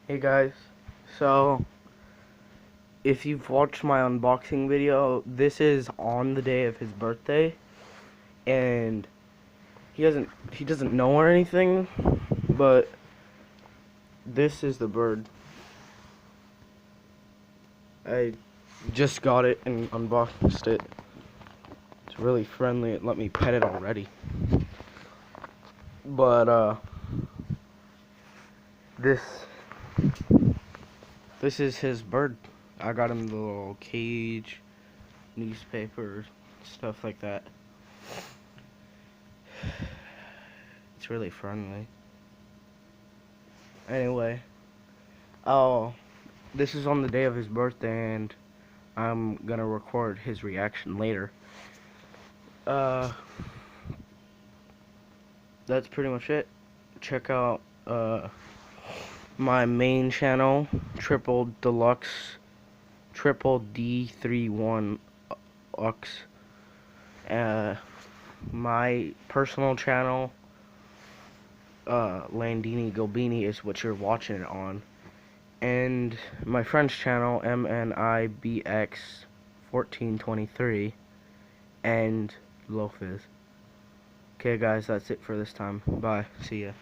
Hey guys, so if you've watched my unboxing video, this is on the day of his birthday, and he doesn't know or anything, but this is the bird. I just got it and unboxed it. It's really friendly. It let me pet it already. But this this is his bird. I got him the little cage, newspaper, stuff like that. It's really friendly. Anyway, oh, this is on the day of his birthday, and I'm gonna record his reaction later. Uh, that's pretty much it. Check out my main channel, Triple Deluxe, Triple D31 Ux. My personal channel, Landini Gobini, is what you're watching it on. And my friend's channel, MNIBX1423, and Lofizz. Okay guys, that's it for this time. Bye. See ya.